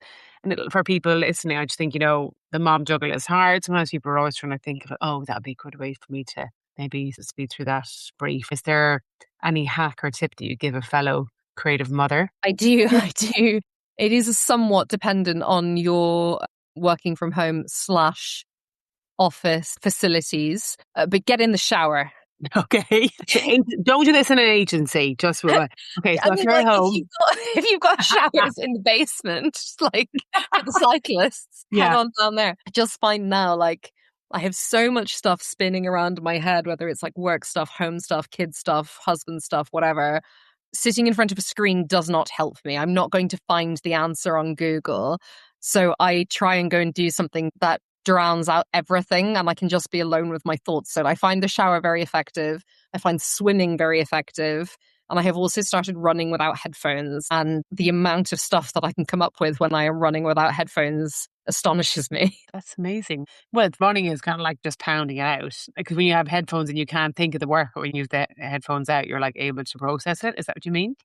for people listening? I just think, the mom juggle is hard. Sometimes people are always trying to think of, oh, that'd be a good way for me to maybe speed through that brief. Is there any hack or tip that you give a fellow creative mother? I do. It is somewhat dependent on your working from home / office facilities, but get in the shower. Okay. Don't do this in an agency. Just okay. So if you're at home, if you've got showers in the basement, just like for the cyclists, head on down there. I just find now, like, I have so much stuff spinning around in my head, whether it's like work stuff, home stuff, kids stuff, husband stuff, whatever. Sitting in front of a screen does not help me. I'm not going to find the answer on Google. So I try and go and do something that drowns out everything and I can just be alone with my thoughts. So I find the shower very effective. I find swimming very effective. And I have also started running without headphones. And the amount of stuff that I can come up with when I am running without headphones astonishes me. That's amazing. Well, running is kind of like just pounding it out. Because when you have headphones and you can't think of the work, but when you have the headphones out, you're like able to process it. Is that what you mean?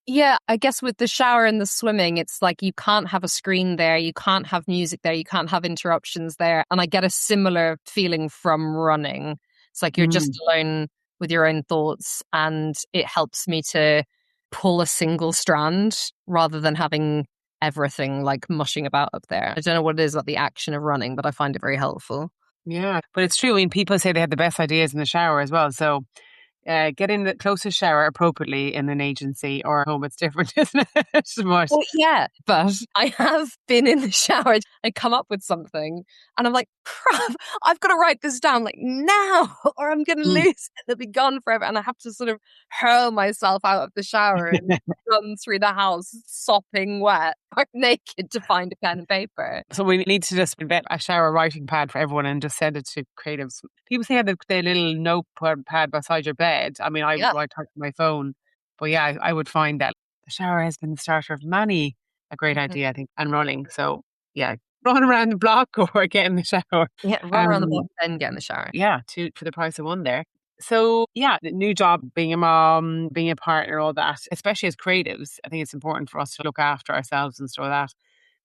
Yeah, I guess with the shower and the swimming, it's like you can't have a screen there, you can't have music there, you can't have interruptions there. And I get a similar feeling from running. It's like you're just alone with your own thoughts and it helps me to pull a single strand rather than having everything like mushing about up there. I don't know what it is about the action of running, but I find it very helpful. Yeah, but it's true. I mean, people say they have the best ideas in the shower as well. So getting the closest shower appropriately in an agency or home, it's different, isn't it? But Well, yeah, but I have been in the shower and come up with something, and I'm like, crap, I've got to write this down like now, or I'm going to mm. lose it. It'll be gone forever. And I have to sort of hurl myself out of the shower and run through the house, sopping wet, or naked to find a pen and paper. So we need to just invent a shower writing pad for everyone and just send it to creatives. People say have the little notepad beside your bed. I mean, I Yeah. write on my phone, but yeah, I would find that the shower has been the starter of many a great Mhm. idea, I think, and running. So yeah, run around the block or get in the shower. Yeah, run around the block, Um, then get in the shower. yeah, two for the price of one there. So yeah, the new job, being a mom, being a partner, all that, especially as creatives, I think it's important for us to look after ourselves and stuff like that.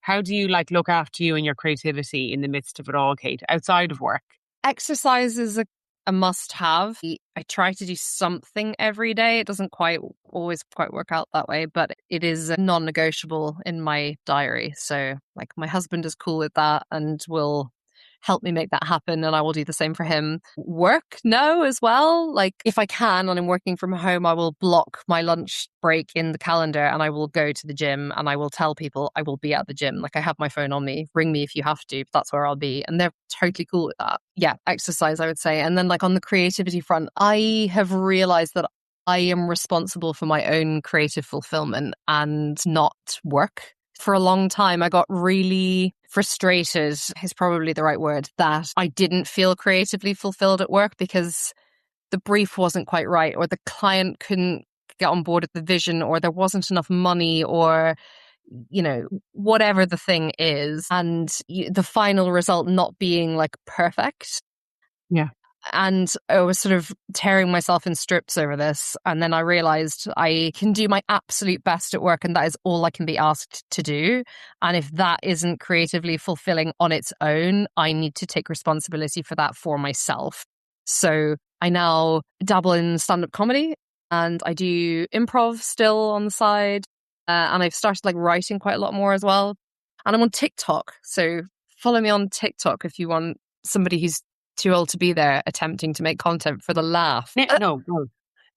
How do you like look after you and your creativity in the midst of it all, Kate, outside of work? Exercise is a must have. I try to do something every day. It doesn't quite always quite work out that way, but it is a non-negotiable in my diary. So like my husband is cool with that and will help me make that happen, and I will do the same for him. Work, no, as well. Like if I can and I'm working from home, I will block my lunch break in the calendar and I will go to the gym and I will tell people I will be at the gym. Like I have my phone on me, ring me if you have to, but that's where I'll be. And they're totally cool with that. Yeah, exercise, I would say. And then like on the creativity front, I have realized that I am responsible for my own creative fulfillment and not work. For a long time, I got really frustrated, is probably the right word, that I didn't feel creatively fulfilled at work because the brief wasn't quite right, or the client couldn't get on board with the vision, or there wasn't enough money, or, you know, whatever the thing is. And the final result not being like perfect. Yeah. And I was sort of tearing myself in strips over this. And then I realized I can do my absolute best at work, and that is all I can be asked to do. And if that isn't creatively fulfilling on its own, I need to take responsibility for that for myself. So I now dabble in stand-up comedy, and I do improv still on the side. And I've started like writing quite a lot more as well. And I'm on TikTok. So follow me on TikTok if you want somebody who's too old to be there attempting to make content for the laugh. No.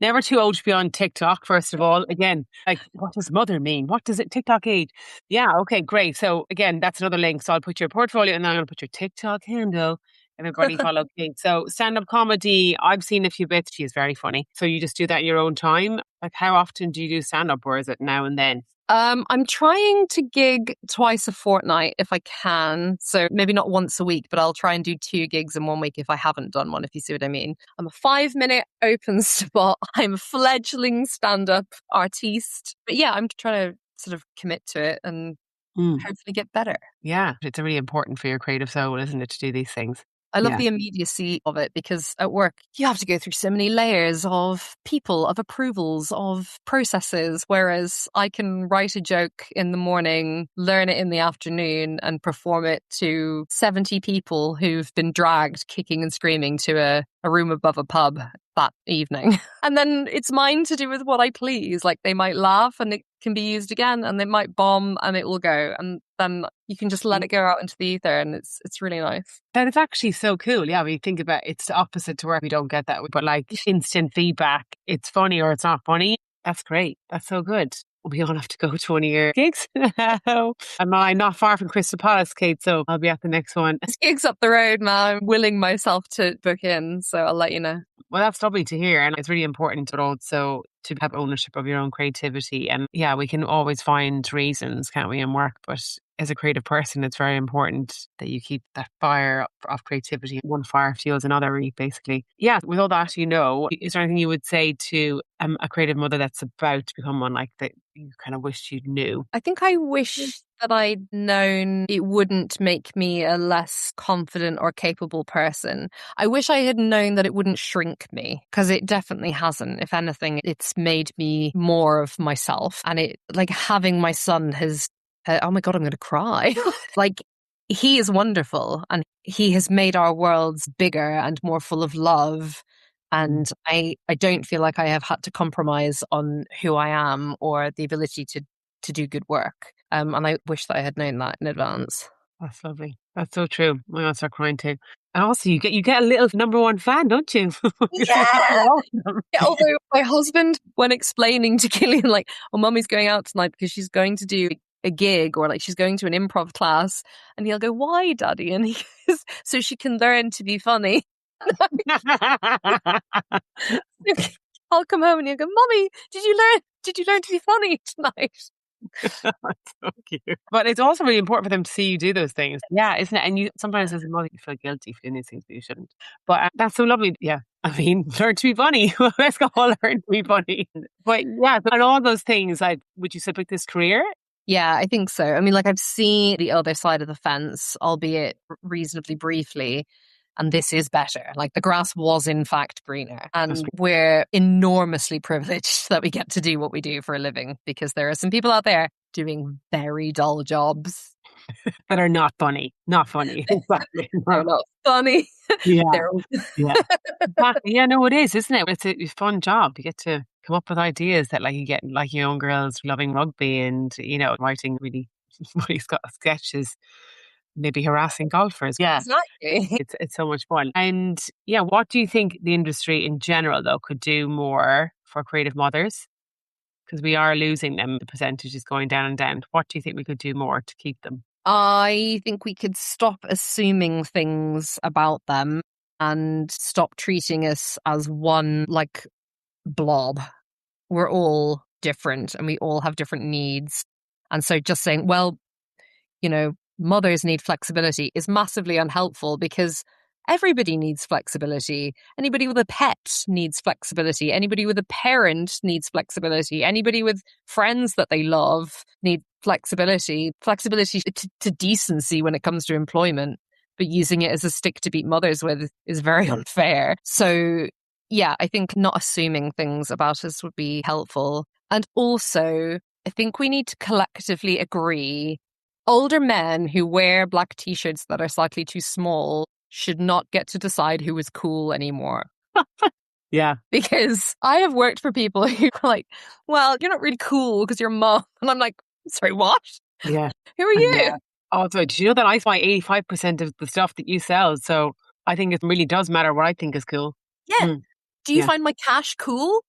Never too old to be on TikTok, first of all. Again, like, what does mother mean? What does it TikTok age? Yeah, okay, great. So again, that's another link. So I'll put your portfolio and then I'm going to put your TikTok handle and everybody follow Kate. So stand-up comedy, I've seen a few bits. She is very funny. So you just do that in your own time? Like, how often do you do stand-up, or is it now and then? I'm trying to gig twice a fortnight if I can. So maybe not once a week, but I'll try and do 2 gigs in 1 week if I haven't done one, if you see what I mean. I'm a 5-minute open spot. I'm a fledgling stand-up artiste. But yeah, I'm trying to sort of commit to it and hopefully get better. Yeah, it's really important for your creative soul, isn't it, to do these things? I love Yeah. the immediacy of it because at work, you have to go through so many layers of people, of approvals, of processes. Whereas I can write a joke in the morning, learn it in the afternoon, and perform it to 70 people who've been dragged kicking and screaming to a room above a pub that evening. And then it's mine to do with what I please. Like they might laugh and it can be used again, and they might bomb and it will go. And then you can just let it go out into the ether, and it's really nice. That is actually so cool. Yeah, when you think about it, it's the opposite to work. We don't get that. But like instant feedback, it's funny or it's not funny. That's great. That's so good. We all have to go to one of your gigs. I'm not far from Crystal Palace, Kate, so I'll be at the next one. This gig's up the road now. I'm willing myself to book in, so I'll let you know. Well, that's lovely to hear. And it's really important, but also to have ownership of your own creativity. And yeah, we can always find reasons, can't we, in work? But as a creative person, it's very important that you keep that fire up of creativity. One fire fuels another, basically. Yeah, with all that, is there anything you would say to a creative mother that's about to become one, like that you kind of wished you knew? I think I wish that I'd known it wouldn't make me a less confident or capable person. I wish I had known that it wouldn't shrink me, because it definitely hasn't. If anything, it's made me more of myself. And it, like, having my son has, oh my God, I'm going to cry. Like, he is wonderful and he has made our worlds bigger and more full of love. And I don't feel like I have had to compromise on who I am or the ability to do good work. And I wish that I had known that in advance. That's lovely. That's so true. I'm going to start crying too. And also, you get a little number one fan, don't you? Yeah. Yeah, although my husband, when explaining to Gillian, like, oh, mummy's going out tonight because she's going to do a gig or like she's going to an improv class, and he'll go, why, Daddy? And he goes, so she can learn to be funny. I'll come home and he'll go, Mummy, did you learn to be funny tonight? So cute. But it's also really important for them to see you do those things. Yeah, isn't it? And you sometimes as a mother you feel guilty for doing these things, but you shouldn't. But that's so lovely. Yeah. I mean, learn to be funny. Let's go all learn to be funny. But yeah, and all those things, like, would you say pick this career? Yeah, I think so. I mean, like, I've seen the other side of the fence, albeit reasonably briefly. And this is better. Like, the grass was in fact greener. And we're enormously privileged that we get to do what we do for a living, because there are some people out there doing very dull jobs that are not funny. Not funny. Exactly. They're not funny. Yeah. They're... Yeah. Exactly. Yeah, no, it is, isn't it? It's a fun job. You get to come up with ideas that, like, you get like young girls loving rugby and, you know, writing really funny sketches, maybe harassing golfers. Yeah. Exactly. It's so much fun. And yeah, what do you think the industry in general, though, could do more for creative mothers? Because we are losing them. The percentage is going down and down. What do you think we could do more to keep them? I think we could stop assuming things about them and stop treating us as one, like, blob. We're all different and we all have different needs. And so just saying, well, you know, mothers need flexibility is massively unhelpful, because everybody needs flexibility. Anybody with a pet needs flexibility. Anybody with a parent needs flexibility. Anybody with friends that they love need flexibility. Flexibility to decency when it comes to employment, but using it as a stick to beat mothers with is very unfair. So yeah, I think not assuming things about us would be helpful. And also, I think we need to collectively agree older men who wear black t-shirts that are slightly too small should not get to decide who is cool anymore. Yeah. Because I have worked for people who are like, well, you're not really cool because you're mom. And I'm like, sorry, what? Yeah. Who are you? Yeah. Also, did you know that I buy 85% of the stuff that you sell? So I think it really does matter what I think is cool. Yeah. Mm. Do you Yeah. find my cash cool?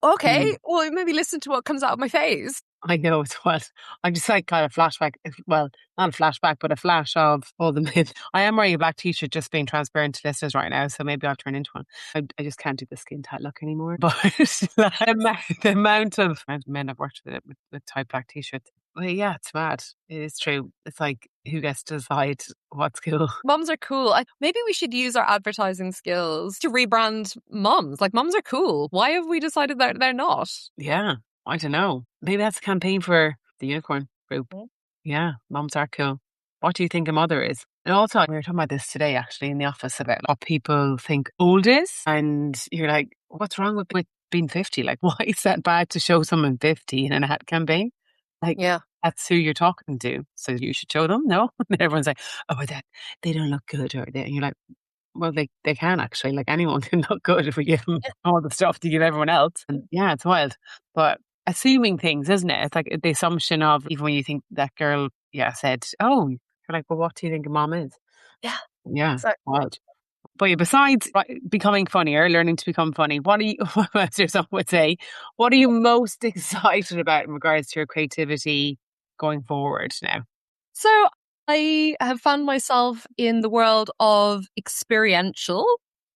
Okay. Well, maybe listen to what comes out of my face. I know it's what I'm just like kind of flashback. Well, not a flashback, but a flash of all the men. I am wearing a black t-shirt, just being transparent to listeners right now. So maybe I'll turn into one. I just can't do the skin tight look anymore. But the amount of men I've worked with tight black t-shirts. Well, yeah, it's mad. It is true. It's like, who gets to decide what's cool? Mums are cool. Maybe we should use our advertising skills to rebrand mums. Like, mums are cool. Why have we decided that they're not? Yeah. I don't know. Maybe that's a campaign for the unicorn group. Yeah, moms are cool. What do you think a mother is? And also, we were talking about this today, actually, in the office, about what people think old is. And you're like, what's wrong with being 50? Like, why is that bad to show someone 50 in an ad campaign? Like, yeah, that's who you're talking to. So you should show them, no? And everyone's like, oh, but they don't look good. And you're like, well, they can actually. Like, anyone can look good if we give them all the stuff to give everyone else. And yeah, it's wild. But assuming things, isn't it? It's like the assumption of, even when you think that girl, said, oh, you're like, well, what do you think a mom is? Yeah. Yeah. Exactly. Wild. But yeah, besides becoming funnier, learning to become funny, what are you, as some would say, what are you most excited about in regards to your creativity going forward now? So I have found myself in the world of experiential.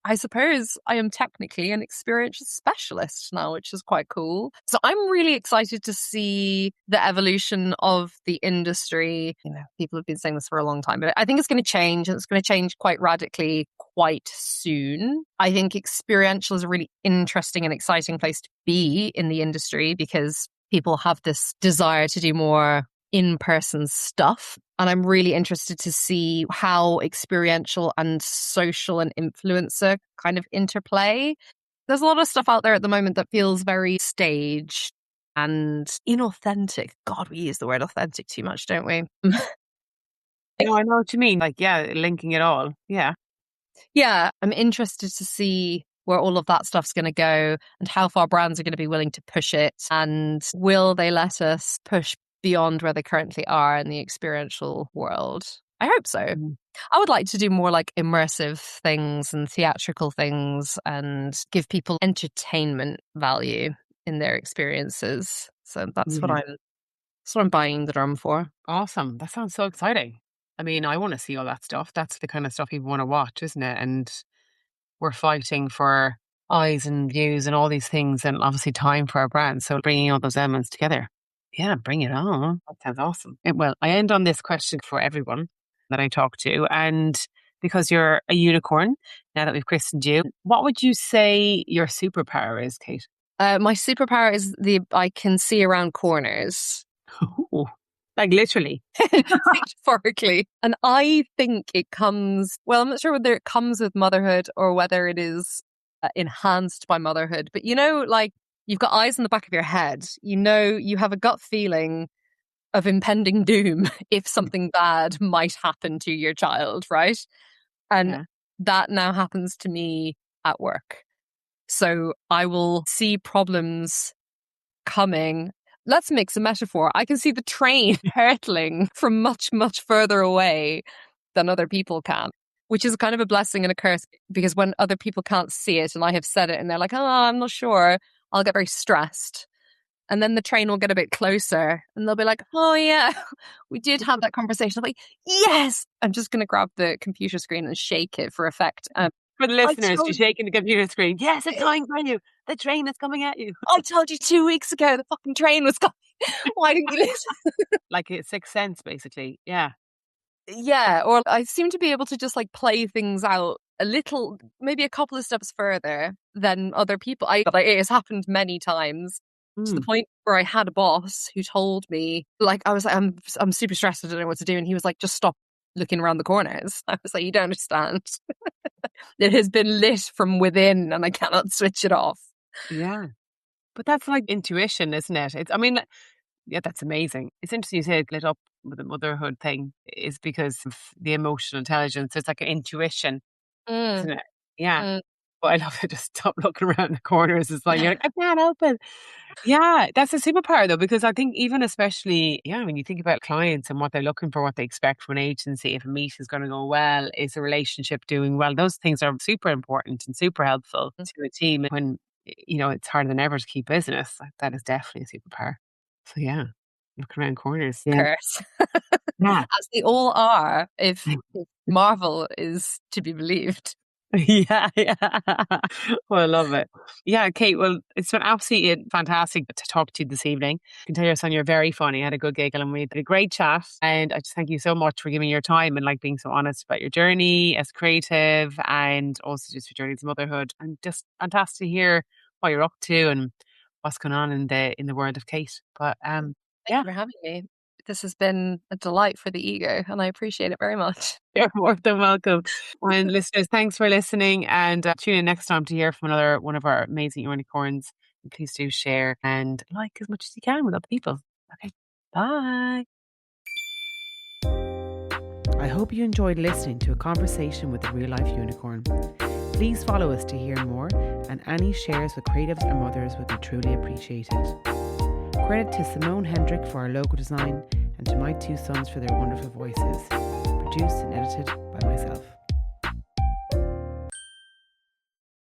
I suppose I am technically an experiential specialist now, which is quite cool. So I'm really excited to see the evolution of the industry. You know, people have been saying this for a long time, but I think it's going to change, and it's going to change quite radically quite soon. I think experiential is a really interesting and exciting place to be in the industry, because people have this desire to do more in-person stuff. And I'm really interested to see how experiential and social and influencer kind of interplay. There's a lot of stuff out there at the moment that feels very staged and inauthentic. God, we use the word authentic too much, don't we? No, I know what you mean. Like, yeah, linking it all. Yeah. Yeah, I'm interested to see where all of that stuff's going to go and how far brands are going to be willing to push it. And will they let us push beyond where they currently are in the experiential world? I hope so. Mm. I would like to do more like immersive things and theatrical things and give people entertainment value in their experiences. So that's Yeah. what I'm buying the drum for. Awesome. That sounds so exciting. I mean, I want to see all that stuff. That's the kind of stuff you want to watch, isn't it? And we're fighting for eyes and views and all these things, and obviously time for our brand. So bringing all those elements together. Yeah, bring it on. That sounds awesome. Well, I end on this question for everyone that I talk to. And because you're a unicorn, now that we've christened you, what would you say your superpower is, Kate? My superpower is I can see around corners. Ooh, like literally. Metaphorically. And I think it comes, well, I'm not sure whether it comes with motherhood or whether it is enhanced by motherhood. But like you've got eyes in the back of your head. You have a gut feeling of impending doom if something bad might happen to your child, right? And Yeah. that now happens to me at work. So I will see problems coming. Let's mix a metaphor. I can see the train hurtling from much, much further away than other people can, which is kind of a blessing and a curse because when other people can't see it and I have said it and they're like, oh, I'm not sure, I'll get very stressed. And then the train will get a bit closer and they'll be like, oh, yeah, we did have that conversation. I'm like, yes, I'm just going to grab the computer screen and shake it for effect. For the I listeners, told you're shaking the computer screen. Yes, it's coming for you. The train is coming at you. I told you 2 weeks ago the fucking train was coming. Why didn't you listen? Like it's sixth sense, basically. Yeah. Yeah, or I seem to be able to just like play things out a little, maybe a couple of steps further than other people. It has happened many times to the Mm. point where I had a boss who told me, like, I was like, I'm super stressed. I don't know what to do. And he was like, just stop looking around the corners. I was like, you don't understand. It has been lit from within and I cannot switch it off. Yeah. But that's like intuition, isn't it? I mean, yeah, that's amazing. It's interesting you say it lit up with the motherhood thing is because of the emotional intelligence. It's like an intuition, Mm, isn't it? Yeah. mm. But I love it. Just stop looking around the corners. It's like, you're like, I can't help it. Yeah, that's a superpower though, because I think even especially, yeah, when you think about clients and what they're looking for, what they expect from an agency, if a meet is going to go well, is the relationship doing well? Those things are super important and super helpful to a team when, it's harder than ever to keep business. Like, that is definitely a superpower. So yeah, looking around corners. Yeah. Curse. Yeah. As they all are, if Marvel is to be believed. Yeah, yeah. Well, I love it. Yeah, Kate, well, it's been absolutely fantastic to talk to you this evening. I can tell your son you're very funny. I had a good giggle and we had a great chat. And I just thank you so much for giving your time and like being so honest about your journey as creative and also just your journey to motherhood. And just fantastic to hear what you're up to and what's going on in the world of Kate. But Thank yeah, you for having me. This has been a delight for the ego, and I appreciate it very much. you're more than welcome. And listeners, thanks for listening. And tune in next time to hear from another one of our amazing unicorns. And please do share and like as much as you can with other people. Okay. Bye. I hope you enjoyed listening to a conversation with a real life unicorn. Please follow us to hear more, and any shares with creatives or mothers would be truly appreciated. Credit to Simone Hendrick for our logo design and to my two sons for their wonderful voices. Produced and edited by myself.